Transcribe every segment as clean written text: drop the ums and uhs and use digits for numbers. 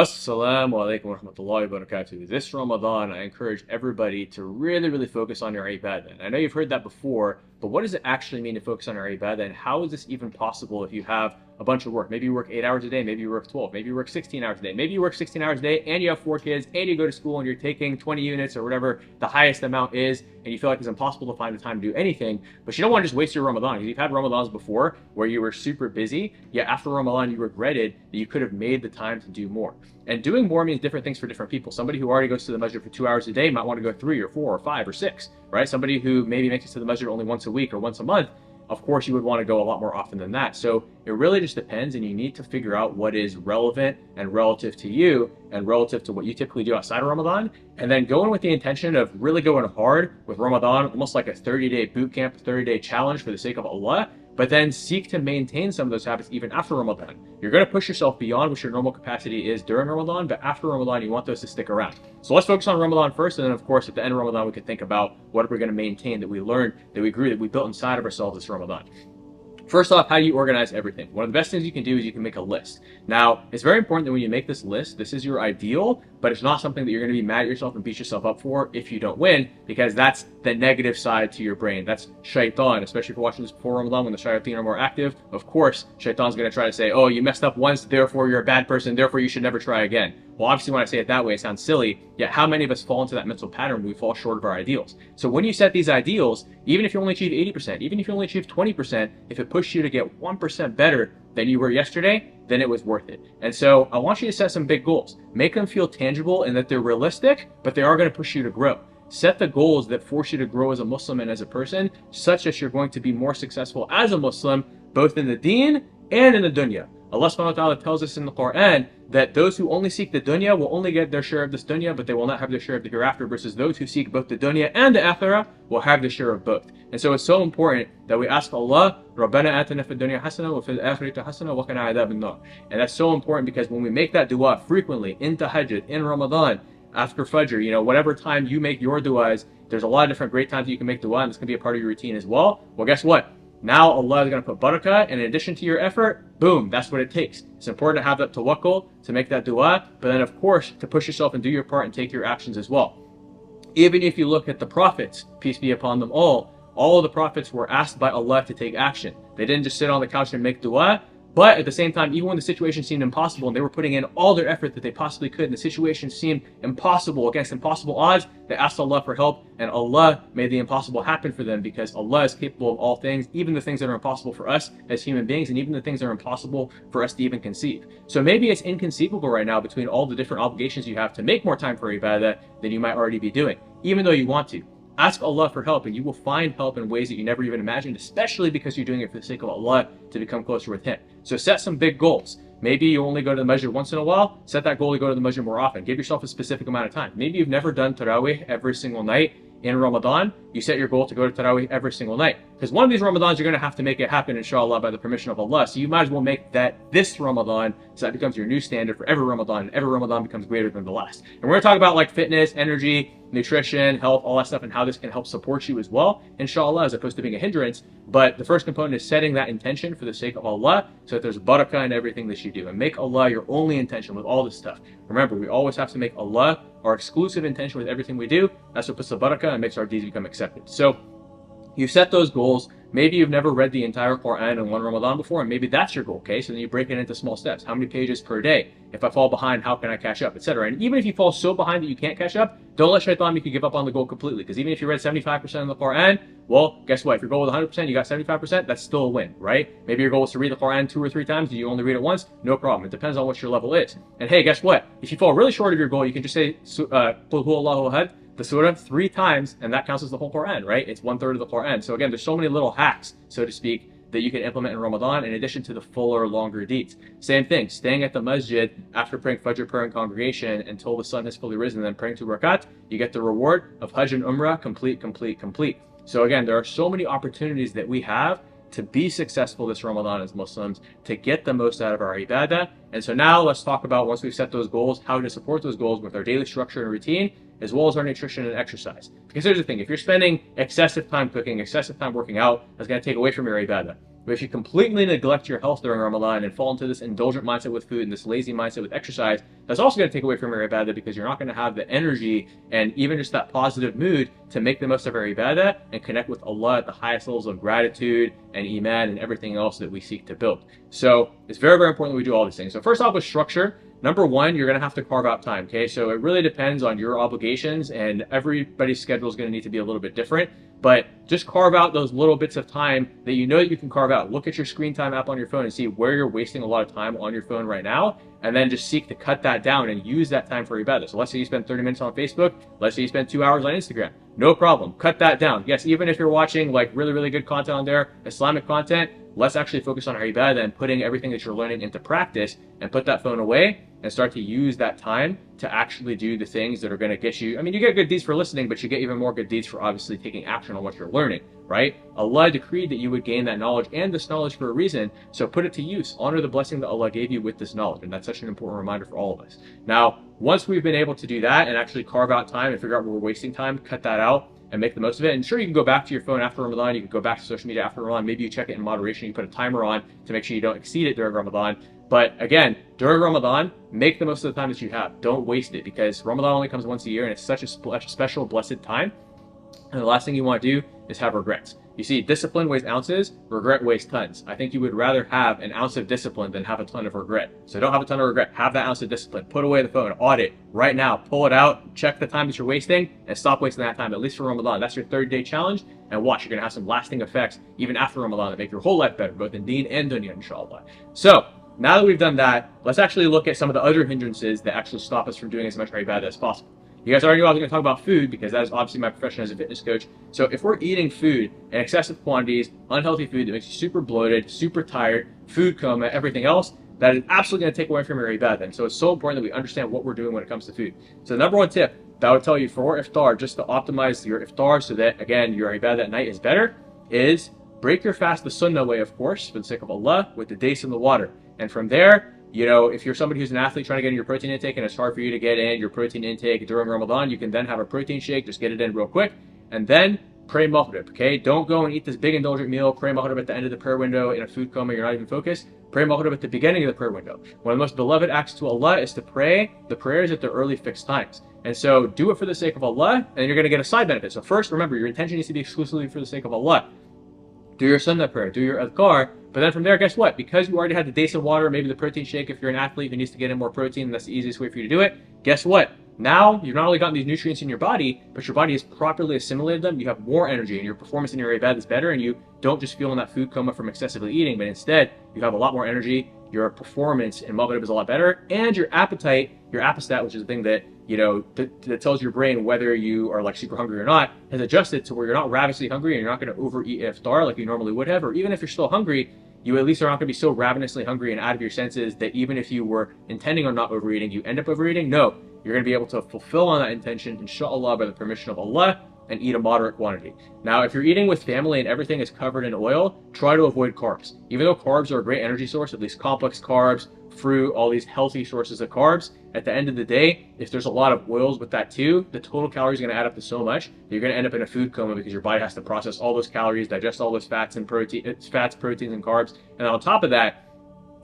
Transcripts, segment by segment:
Assalamu alaikum wa rahmatullahi wa barakatuh. This Ramadan, I encourage everybody to really focus on your ibadah. And I know you've heard that before, but what does it actually mean to focus on your ibadah? And how is this even possible if you have a bunch of work? Maybe you work 8 hours a day, maybe you work 12, maybe you work 16 hours a day, maybe you work 16 hours a day and you have 4 kids and you go to school and you're taking 20 units or whatever the highest amount is, and you feel like it's impossible to find the time to do anything, but you don't want to just waste your Ramadan. Because you've had Ramadans before where you were super busy, yet after Ramadan you regretted that you could have made the time to do more. And doing more means different things for different people. Somebody who already goes to the masjid for 2 hours a day might want to go 3 or 4 or 5 or 6, right? Somebody who maybe makes it to the masjid only once a week or once a month, of course you would want to go a lot more often than that. So it really just depends, and you need to figure out what is relevant and relative to you and relative to what you typically do outside of Ramadan, and then go in with the intention of really going hard with Ramadan, almost like a 30-day boot camp, 30-day challenge for the sake of Allah, but then seek to maintain some of those habits even after Ramadan. You're going to push yourself beyond what your normal capacity is during Ramadan, but after Ramadan, you want those to stick around. So let's focus on Ramadan first, and then of course, at the end of Ramadan, we could think about what we're going to maintain that we learned, that we grew, that we built inside of ourselves this Ramadan. First off, how do you organize everything? One of the best things you can do is you can make a list. Now, it's very important that when you make this list, this is your ideal, but it's not something that you're going to be mad at yourself and beat yourself up for if you don't win, because that's the negative side to your brain. That's shaitan, especially if you're watching this before Ramadan when the shayateen are more active. Of course, shaitan's going to try to say, oh, you messed up once, therefore you're a bad person, therefore you should never try again. Well, obviously when I say it that way, it sounds silly, yet how many of us fall into that mental pattern when we fall short of our ideals? So when you set these ideals, even if you only achieve 80%, even if you only achieve 20%, if it pushed you to get 1% better than you were yesterday, then it was worth it. And so I want you to set some big goals. Make them feel tangible and that they're realistic, but they are going to push you to grow. Set the goals that force you to grow as a Muslim and as a person, such that you're going to be more successful as a Muslim, both in the deen and in the dunya. Allah subhanahu wa ta'ala tells us in the Quran that those who only seek the dunya will only get their share of this dunya, but they will not have their share of the hereafter, versus those who seek both the dunya and the akhirah will have their share of both. And so it's so important that we ask Allah, Rabbana atina fid dunya hasana wa fil akhirati hasana wa qina adhaban nar. And that's so important because when we make that dua frequently in tahajjud, in Ramadan, after Fajr, you know, whatever time you make your duas, there's a lot of different great times that you can make dua, and this can be a part of your routine as well. Well, guess what? Now Allah is going to put barakah, and in addition to your effort, boom, that's what it takes. It's important to have that tawakkul, to make that dua, but then of course, to push yourself and do your part and take your actions as well. Even if you look at the prophets, peace be upon them all of the prophets were asked by Allah to take action. They didn't just sit on the couch and make dua, but at the same time, even when the situation seemed impossible and they were putting in all their effort that they possibly could, and the situation seemed impossible against impossible odds, they asked Allah for help, and Allah made the impossible happen for them, because Allah is capable of all things, even the things that are impossible for us as human beings, and even the things that are impossible for us to even conceive. So maybe it's inconceivable right now between all the different obligations you have to make more time for ibadah than you might already be doing, even though you want to. Ask Allah for help, and you will find help in ways that you never even imagined, especially because you're doing it for the sake of Allah, to become closer with Him. So set some big goals. Maybe you only go to the masjid once in a while. Set that goal to go to the masjid more often. Give yourself a specific amount of time. Maybe you've never done tarawih every single night in Ramadan. You set your goal to go to tarawih every single night. Because one of these Ramadans, you're going to have to make it happen, inshallah, by the permission of Allah. So you might as well make that this Ramadan, so that becomes your new standard for every Ramadan, and every Ramadan becomes greater than the last. And we're going to talk about like fitness, energy, nutrition, health, all that stuff, and how this can help support you as well, inshallah, as opposed to being a hindrance. But the first component is setting that intention for the sake of Allah, so that there's barakah in everything that you do. And make Allah your only intention with all this stuff. Remember, we always have to make Allah our exclusive intention with everything we do. That's what puts the barakah and makes our deeds become accepted. So you set those goals. Maybe you've never read the entire Quran in one Ramadan before, and maybe that's your goal, okay? So then you break it into small steps. How many pages per day? If I fall behind, how can I catch up, etc. And even if you fall so behind that you can't catch up, don't let shaitan make you give up on the goal completely. Because even if you read 75% of the Quran, well, guess what? If your goal was 100%, you got 75%, that's still a win, right? Maybe your goal is to read the Quran 2 or 3 times, and you only read it once, no problem. It depends on what your level is. And hey, guess what? If you fall really short of your goal, you can just say, Qul huwallahu ahad, the surah 3 times, and that counts as the whole Quran, right? It's 1/3 of the Quran. So again, there's so many little hacks, so to speak, that you can implement in Ramadan in addition to the fuller, longer deeds. Same thing, staying at the masjid after praying Fajr prayer in congregation until the sun has fully risen, and then praying 2 rakat, you get the reward of Hajj and Umrah, complete. So again, there are so many opportunities that we have to be successful this Ramadan as Muslims, to get the most out of our ibadah. And so now let's talk about, once we've set those goals, how to support those goals with our daily structure and routine, as well as our nutrition and exercise. Because here's the thing, if you're spending excessive time cooking, excessive time working out, that's going to take away from your ibadah. But if you completely neglect your health during Ramadan and fall into this indulgent mindset with food and this lazy mindset with exercise, that's also going to take away from your ibadah, because you're not going to have the energy and even just that positive mood to make the most of our ibadah and connect with Allah at the highest levels of gratitude and iman and everything else that we seek to build. So it's very, very important that we do all these things. So first off, with structure, number one, you're going to have to carve out time, okay? So it really depends on your obligations, and everybody's schedule is going to need to be a little bit different. But just carve out those little bits of time that you know that you can carve out. Look at your screen time app on your phone and see where you're wasting a lot of time on your phone right now, and then just seek to cut that down and use that time for ibadah. So let's say you spend 30 minutes on Facebook. Let's say you spend 2 hours on Instagram. No problem. Cut that down. Yes, even if you're watching like really, really good content on there, Islamic content, let's actually focus on our ibadah and putting everything that you're learning into practice, and put that phone away and start to use that time to actually do the things that are going to get you. I mean, you get good deeds for listening, but you get even more good deeds for obviously taking action on what you're learning, right? Allah decreed that you would gain that knowledge and this knowledge for a reason, so put it to use. Honor the blessing that Allah gave you with this knowledge, and that's such an important reminder for all of us. Now, once we've been able to do that and actually carve out time and figure out where we're wasting time, cut that out and make the most of it. And sure, you can go back to your phone after Ramadan, you can go back to social media after Ramadan, maybe you check it in moderation, you put a timer on to make sure you don't exceed it during Ramadan. But again, during Ramadan, make the most of the time that you have. Don't waste it, because Ramadan only comes once a year and it's such a special, blessed time. And the last thing you want to do is have regrets. You see, discipline weighs ounces, regret weighs tons. I think you would rather have an ounce of discipline than have a ton of regret. So don't have a ton of regret. Have that ounce of discipline. Put away the phone. Audit right now. Pull it out. Check the time that you're wasting and stop wasting that time, at least for Ramadan. That's your 30-day challenge. And watch, you're going to have some lasting effects even after Ramadan that make your whole life better, both in deen and dunya, inshallah. So now that we've done that, let's actually look at some of the other hindrances that actually stop us from doing as much ibadah as possible. You guys already knew I was going to talk about food, because that is obviously my profession as a fitness coach. So if we're eating food in excessive quantities, unhealthy food that makes you super bloated, super tired, food coma, everything else, that is absolutely going to take away from your ibadah. And so it's so important that we understand what we're doing when it comes to food. So the number one tip that I would tell you for iftar, just to optimize your iftar so that, again, your ibadah at night is better, is break your fast the sunnah way, of course, for the sake of Allah, with the dates and the water. And from there, you know, if you're somebody who's an athlete trying to get in your protein intake and it's hard for you to get in your protein intake during Ramadan, you can then have a protein shake, just get it in real quick, and then pray maghrib, okay? Don't go and eat this big indulgent meal, pray maghrib at the end of the prayer window in a food coma, you're not even focused. Pray maghrib at the beginning of the prayer window. One of the most beloved acts to Allah is to pray the prayers at the early fixed times. And so do it for the sake of Allah, and you're going to get a side benefit. So first, remember, your intention needs to be exclusively for the sake of Allah. Do your sunnah prayer, do your adhkar, but then from there, guess what? Because you already had the dates of water, maybe the protein shake, if you're an athlete who needs to get in more protein, that's the easiest way for you to do it. Guess what? Now, you've not only gotten these nutrients in your body, but your body has properly assimilated them, you have more energy, and your performance in your ibadah is better, and you don't just feel in that food coma from excessively eating, but instead, you have a lot more energy, your performance in maghrib is a lot better, and your appetite, your appestat, which is the thing that, you know, that tells your brain whether you are like super hungry or not, has adjusted to where you're not ravenously hungry and you're not going to overeat iftar like you normally would have, or even if you're still hungry, you at least are not going to be so ravenously hungry and out of your senses that even if you were intending on not overeating, you end up overeating. No, you're going to be able to fulfill on that intention, inshallah, by the permission of Allah, and eat a moderate quantity. Now, if you're eating with family and everything is covered in oil, try to avoid carbs. Even though carbs are a great energy source, at least complex carbs, fruit, all these healthy sources of carbs, at the end of the day, if there's a lot of oils with that too, the total calories are going to add up to so much that you're going to end up in a food coma, because your body has to process all those calories, digest all those fats, proteins, and carbs. And on top of that,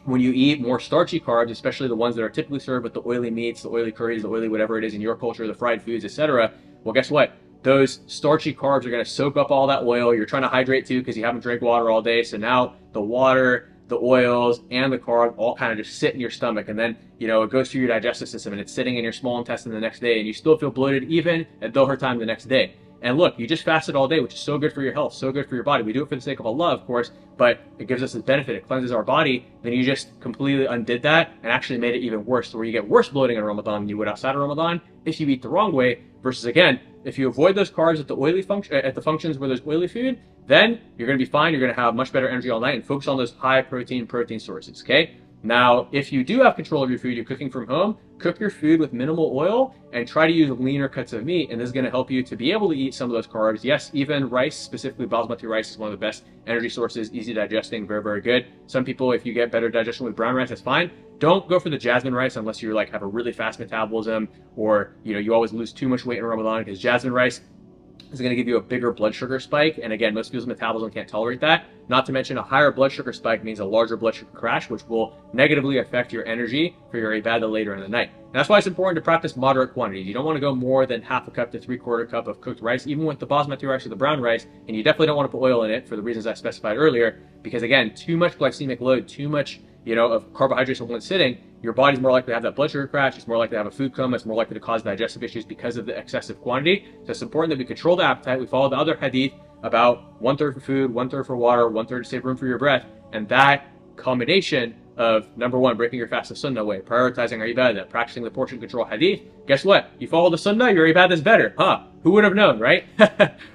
when you eat more starchy carbs, especially the ones that are typically served with the oily meats, the oily curries, the oily whatever it is in your culture, the fried foods, etc., well, guess what? Those starchy carbs are going to soak up all that oil. You're trying to hydrate too because you haven't drank water all day. So now the water, the oils, and the carbs all kind of just sit in your stomach. And then, you know, it goes through your digestive system and it's sitting in your small intestine the next day. And you still feel bloated even at Dhuhr time the next day. And look, you just fasted all day, which is so good for your health, so good for your body. We do it for the sake of Allah, of course, but it gives us this benefit. It cleanses our body. Then you just completely undid that and actually made it even worse, to where you get worse bloating in Ramadan than you would outside of Ramadan if you eat the wrong way. Versus, again, if you avoid those carbs at the oily functions where there's oily food, then you're going to be fine. You're going to have much better energy all night and focus on those high protein sources, okay? Now, if you do have control of your food, you're cooking from home, cook your food with minimal oil and try to use leaner cuts of meat, and this is going to help you to be able to eat some of those carbs. Yes, even rice, specifically basmati rice, is one of the best energy sources, easy digesting, very, very good. Some people, if you get better digestion with brown rice, that's fine. Don't go for the jasmine rice unless you like have a really fast metabolism, or you always lose too much weight in Ramadan, because jasmine rice, is going to give you a bigger blood sugar spike. And again, most people's metabolism can't tolerate that. Not to mention a higher blood sugar spike means a larger blood sugar crash, which will negatively affect your energy for your Ibadah later in the night. And that's why it's important to practice moderate quantities. You don't want to go more than half a cup to 3/4 cup of cooked rice, even with the basmati rice or the brown rice. And you definitely don't want to put oil in it for the reasons I specified earlier, because again, too much glycemic load, too much of carbohydrates in one sitting, your body's more likely to have that blood sugar crash, it's more likely to have a food coma, it's more likely to cause digestive issues because of the excessive quantity. So it's important that we control the appetite. We follow the other hadith about 1/3 for food, 1/3 for water, 1/3 to save room for your breath. And that combination of, number one, breaking your fast the sunnah way, prioritizing our ibadah, practicing the portion control hadith, guess what? You follow the sunnah, your ibadah is better. Who would have known, right?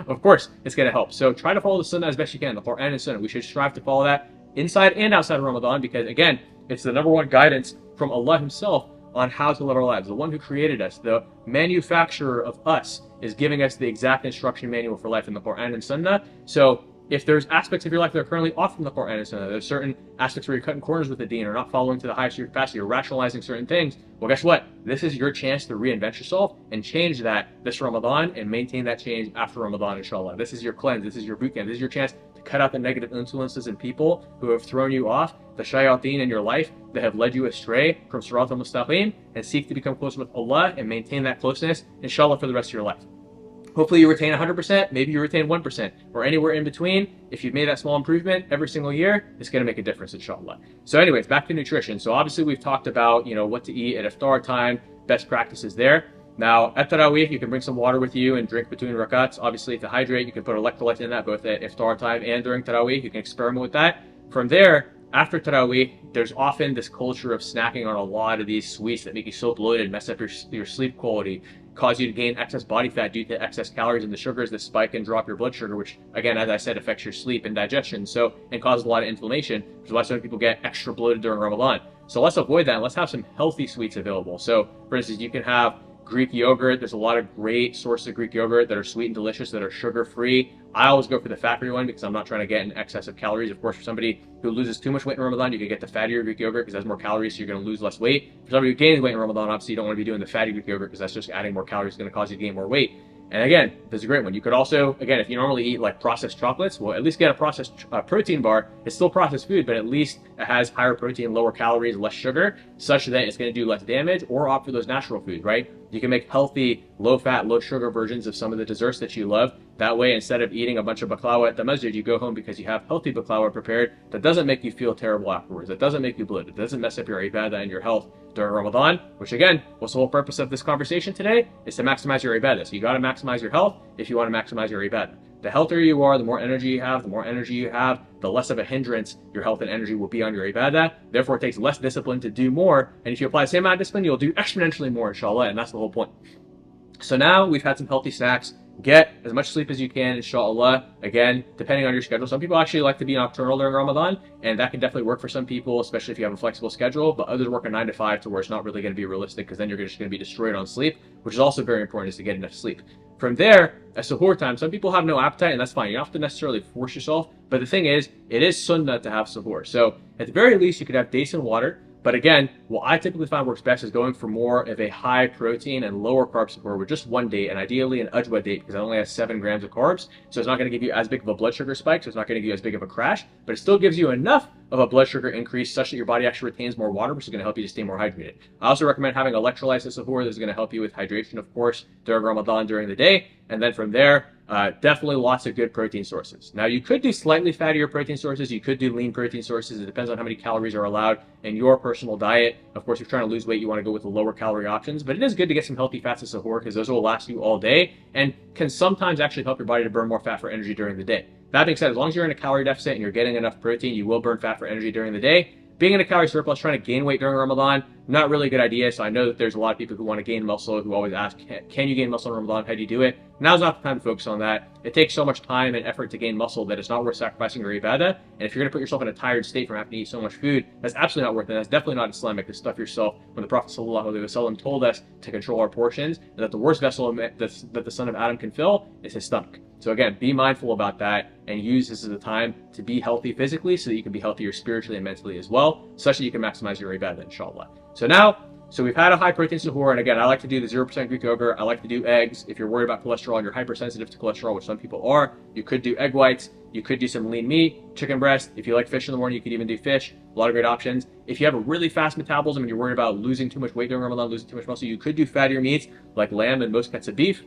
Of course, it's going to help. So try to follow the sunnah as best you can, the Quran and sunnah. We should strive to follow that inside and outside of Ramadan, because again, it's the number one guidance from Allah himself on how to live our lives. The one who created us, the manufacturer of us, is giving us the exact instruction manual for life in the Quran and Sunnah. So if there's aspects of your life that are currently off from the Quran and Sunnah, there's certain aspects where you're cutting corners with the deen or not following to the highest of your capacity or rationalizing certain things, well, guess what? This is your chance to reinvent yourself and change that this Ramadan and maintain that change after Ramadan, inshallah. This is your cleanse. This is your boot camp. This is your chance to cut out the negative influences and people who have thrown you off, the shayateen in your life that have led you astray from Sirat al-Mustaqim, and seek to become closer with Allah and maintain that closeness, inshallah, for the rest of your life. Hopefully you retain 100%, maybe you retain 1%, or anywhere in between. If you've made that small improvement every single year, it's going to make a difference, inshallah. So anyways, back to nutrition. So obviously we've talked about, what to eat at iftar time, best practices there. Now, at Taraweeh, you can bring some water with you and drink between rakats. Obviously, to hydrate, you can put electrolytes in that, both at iftar time and during Taraweeh. You can experiment with that. From there, after Taraweeh, there's often this culture of snacking on a lot of these sweets that make you so bloated, mess up your sleep quality, cause you to gain excess body fat due to excess calories and the sugars that spike and drop your blood sugar, which, again, as I said, affects your sleep and digestion, and causes a lot of inflammation, which is why some people get extra bloated during Ramadan. So let's avoid that, and let's have some healthy sweets available. So, for instance, you can have Greek yogurt. There's a lot of great sources of Greek yogurt that are sweet and delicious, that are sugar-free. I always go for the fat-free one because I'm not trying to get an excess of calories. Of course, for somebody who loses too much weight in Ramadan, you can get the fattier Greek yogurt because it has more calories, so you're going to lose less weight. For somebody who gains weight in Ramadan, obviously you don't want to be doing the fatty Greek yogurt because that's just adding more calories, going to cause you to gain more weight. And again, this is a great one. You could also, again, if you normally eat like processed chocolates, well, at least get a processed protein bar. It's still processed food, but at least it has higher protein, lower calories, less sugar, such that it's going to do less damage, or opt for those natural foods, right? You can make healthy, low-fat, low-sugar versions of some of the desserts that you love. That way, instead of eating a bunch of baklawa at the masjid, you go home because you have healthy baklawa prepared that doesn't make you feel terrible afterwards, that doesn't make you bloated, that doesn't mess up your ibadah and your health during Ramadan, which again, what's the whole purpose of this conversation today? Is to maximize your ibadah. So you got to maximize your health if you want to maximize your ibadah. The healthier you are, the more energy you have, the less of a hindrance your health and energy will be on your ibadah. Therefore, it takes less discipline to do more. And if you apply the same amount of discipline, you'll do exponentially more, inshallah. And that's the whole point. So now we've had some healthy snacks. Get as much sleep as you can, inshallah. Again, depending on your schedule. Some people actually like to be nocturnal during Ramadan, and that can definitely work for some people, especially if you have a flexible schedule. But others work a 9 to 5 to where it's not really going to be realistic, because then you're just going to be destroyed on sleep, which is also very important, is to get enough sleep. From there, at suhoor time, some people have no appetite, and that's fine. You don't have to necessarily force yourself. But the thing is, it is sunnah to have suhoor. So at the very least, you could have dates and water. But again, what I typically find works best is going for more of a high protein and lower carb suhoor with just one date, and ideally an ajwa date, because it only has 7 grams of carbs. So it's not going to give you as big of a blood sugar spike, so it's not going to give you as big of a crash, but it still gives you enough of a blood sugar increase such that your body actually retains more water, which is going to help you to stay more hydrated. I also recommend having electrolytes at suhoor. This is going to help you with hydration, of course, during Ramadan during the day. And then from there, definitely lots of good protein sources. Now, you could do slightly fattier protein sources. You could do lean protein sources. It depends on how many calories are allowed in your personal diet. Of course, if you're trying to lose weight, you want to go with the lower calorie options. But it is good to get some healthy fats at suhoor because those will last you all day and can sometimes actually help your body to burn more fat for energy during the day. That being said, as long as you're in a calorie deficit and you're getting enough protein, you will burn fat for energy during the day. Being in a calorie surplus, trying to gain weight during Ramadan, not really a good idea. So I know that there's a lot of people who want to gain muscle, who always ask, can you gain muscle in Ramadan? How do you do it? Now's not the time to focus on that. It takes so much time and effort to gain muscle that it's not worth sacrificing your ibadah. And if you're going to put yourself in a tired state from having to eat so much food, that's absolutely not worth it. That's definitely not Islamic to stuff yourself when the Prophet ﷺ told us to control our portions, and that the worst vessel that the son of Adam can fill is his stomach. So again, be mindful about that and use this as a time to be healthy physically so that you can be healthier spiritually and mentally as well, such that you can maximize your ibadah, inshallah. So now, So we've had a high protein suhoor, and again, I like to do the 0% Greek yogurt. I like to do eggs. If you're worried about cholesterol and you're hypersensitive to cholesterol, which some people are, you could do egg whites. You could do some lean meat, chicken breast. If you like fish in the morning, you could even do fish. A lot of great options. If you have a really fast metabolism and you're worried about losing too much weight during Ramadan, losing too much muscle, you could do fattier meats like lamb and most cuts of beef.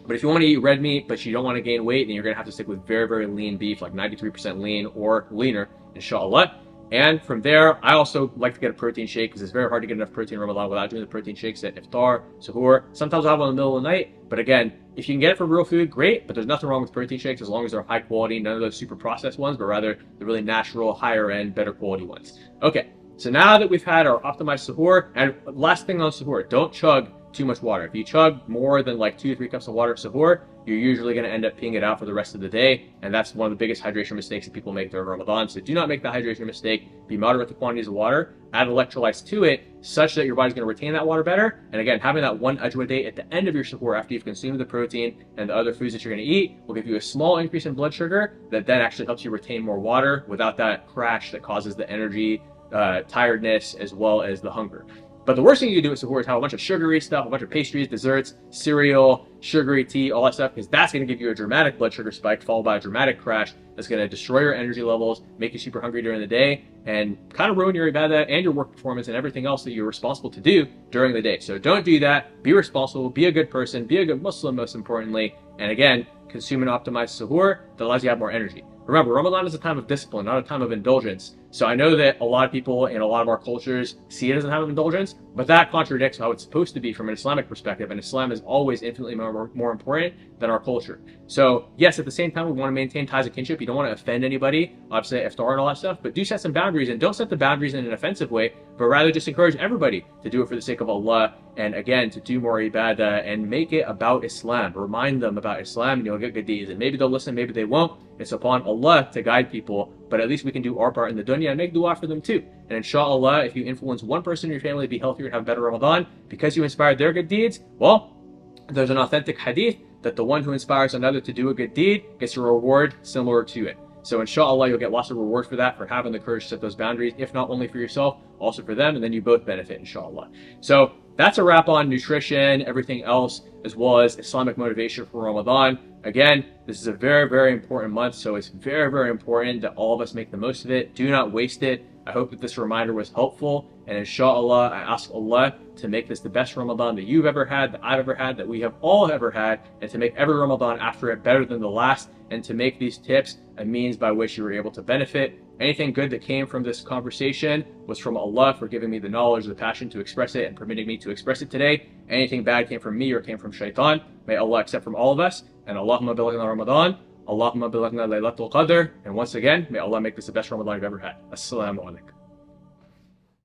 But if you want to eat red meat, but you don't want to gain weight, then you're going to have to stick with very, very lean beef, like 93% lean or leaner, inshallah. And from there, I also like to get a protein shake because it's very hard to get enough protein in Ramadan without doing the protein shakes at iftar, suhoor. Sometimes I'll have one in the middle of the night. But again, if you can get it from real food, great. But there's nothing wrong with protein shakes as long as they're high quality, none of those super processed ones, but rather the really natural, higher end, better quality ones. Okay, so now that we've had our optimized suhoor, and last thing on suhoor, don't chug too much water. If you chug more than like 2 to 3 cups of water at suhoor, you're usually going to end up peeing it out for the rest of the day, and that's one of the biggest hydration mistakes that people make during Ramadan. So do not make that hydration mistake. Be moderate with the quantities of water, add electrolytes to it such that your body's going to retain that water better. And again, having that one ajwa date at the end of your suhoor after you've consumed the protein and the other foods that you're going to eat will give you a small increase in blood sugar that then actually helps you retain more water without that crash that causes the energy, tiredness, as well as the hunger. But the worst thing you can do at suhoor is have a bunch of sugary stuff, a bunch of pastries, desserts, cereal, sugary tea, all that stuff, because that's going to give you a dramatic blood sugar spike followed by a dramatic crash that's going to destroy your energy levels, make you super hungry during the day, and kind of ruin your ibadah and your work performance and everything else that you're responsible to do during the day. So don't do that. Be responsible. Be a good person. Be a good Muslim, most importantly. And again, consume an optimized suhoor that allows you to have more energy. Remember, Ramadan is a time of discipline, not a time of indulgence. So I know that a lot of people in a lot of our cultures see it as a time of indulgence, but that contradicts how it's supposed to be from an Islamic perspective, and Islam is always infinitely more important than our culture. So yes, at the same time, we want to maintain ties of kinship. You don't want to offend anybody, obviously iftar and all that stuff, but do set some boundaries, and don't set the boundaries in an offensive way, but rather just encourage everybody to do it for the sake of Allah, and again, to do more ibadah and make it about Islam. Remind them about Islam and you'll get good deeds. And maybe they'll listen, maybe they won't. It's upon Allah to guide people, but at least we can do our part in the dunya and make dua for them too. And inshallah, if you influence one person in your family to be healthier and have a better Ramadan because you inspired their good deeds, well, there's an authentic hadith that the one who inspires another to do a good deed gets a reward similar to it. So inshallah, you'll get lots of reward for that, for having the courage to set those boundaries, if not only for yourself, also for them, and then you both benefit, inshallah. So that's a wrap on nutrition, everything else, as well as Islamic motivation for Ramadan. Again, this is a very, very important month, so it's very, very important that all of us make the most of it. Do not waste it. I hope that this reminder was helpful, and inshallah, I ask Allah to make this the best Ramadan that you've ever had, that I've ever had, that we have all ever had, and to make every Ramadan after it better than the last, and to make these tips a means by which you were able to benefit. Anything good that came from this conversation was from Allah for giving me the knowledge, the passion to express it and permitting me to express it today. Anything bad came from me or came from shaitan. May Allah accept from all of us. And Allahumma balaghna Ramadan, Allahumma balaghna Laylatul Qadr. And once again, may Allah make this the best Ramadan you've ever had. Assalamu alaikum.